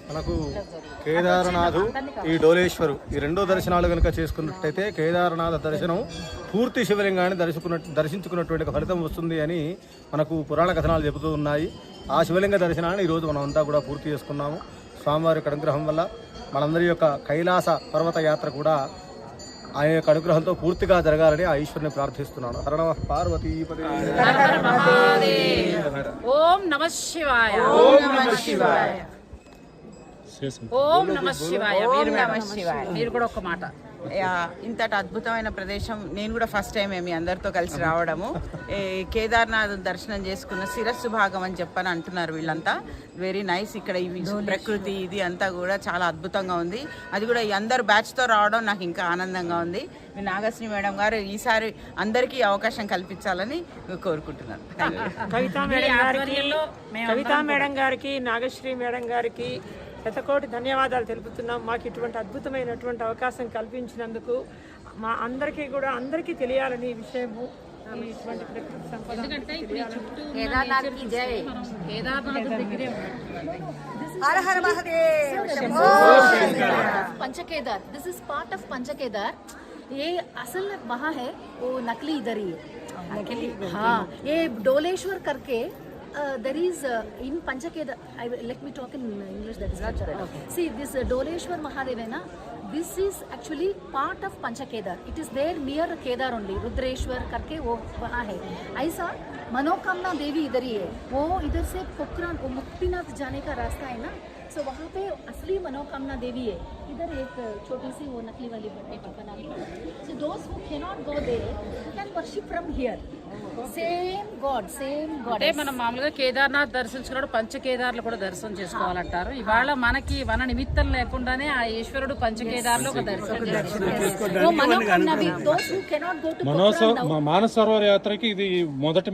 మనకు కేదారనాథు ఈ డోలేశ్వరు ఈ రెండో దర్శనాలు కనుక చేసుకున్నట్టయితే కేదారనాథ దర్శనం పూర్తి శివలింగాన్ని దర్శించుకున్నటువంటి ఫలితం వస్తుంది అని మనకు పురాణ కథనాలు చెబుతూ ఉన్నాయి. ఆ శివలింగ దర్శనాన్ని ఈరోజు మనం అంతా కూడా పూర్తి చేసుకున్నాము. స్వామివారి యొక్క అనుగ్రహం వల్ల మనందరి యొక్క కైలాస పర్వత యాత్ర కూడా ఆయన యొక్క అనుగ్రహంతో పూర్తిగా జరగాలని ఆ ఈశ్వరుని ప్రార్థిస్తున్నాను. హర నమః పార్వతీపదే. ఓం నమః శివాయ. ఓం నమః శివాయ. ఓం నమః శివాయ. మీరు కూడా ఒక మాట. ఇంతటి అద్భుతమైన ప్రదేశం నేను కూడా ఫస్ట్ టైం మీ అందరితో కలిసి రావడము. కేదార్నాథ్ దర్శనం చేసుకున్న శిరస్సు భాగం అని చెప్పని అంటున్నారు వీళ్ళంతా. Very nice. ఇక్కడ ఈ ప్రకృతి ఇది అంతా కూడా చాలా అద్భుతంగా ఉంది. అది కూడా ఈ అందరు బ్యాచ్తో రావడం నాకు ఇంకా ఆనందంగా ఉంది. మీ నాగశ్రీ మేడం గారు ఈసారి అందరికీ అవకాశం కల్పించాలని కోరుకుంటున్నాను. కవితా మేడం గారికి, నాగశ్రీ మేడం గారికి శతకోటి ధన్యవాదాలు తెలుపుతున్నాం. మాకు ఇటువంటి అద్భుతమైనటువంటి అవకాశం కల్పించినందుకు మా అందరికీ కూడా అందరికీ తెలియాలని విషయము. ఇటువంటి ప్రకృతి సంపద Panchkedar, this is part of Panchkedar. ये असल वहाँ है, वो नकली इधर ही है. हाँ, ये डोलेश्वर करके there is in Panchakedar. Let me talk in English. That is better. Okay. See, this Doleshwar Mahadevana, this is actually part of Panchakedar. It is there near Kedar only. Rudraeshwar करके वो वहाँ है. ऐसा मनोकामना देवी इधर ही है. वो इधर से पोखरण, वो मुक्तिनाथ जाने का रास्ता है ना. सो वहाँ पे असली मनोकामना देवी है. इधर एक छोटी सी वो नकली वाली बना ली. So those who cannot go there can worship from here. Same God. అంటే మనం మామూలుగా కేదార్నాథ్ దర్శించుకున్నాడు, పంచకేదార్లు కూడా దర్శనం చేసుకోవాలంటారు. ఇవాళ మనకి మన నిమిత్తం లేకుండానే ఆ ఈశ్వరుడు పంచకేదార్లు ఒక దర్శనం మానస సరోవర యాత్రకి ఇది మొదటి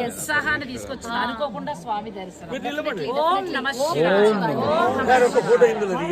ఉత్సాహాన్ని తీసుకొచ్చింది. అనుకోకుండా స్వామి దర్శనం. ఓం నమః శివాయ.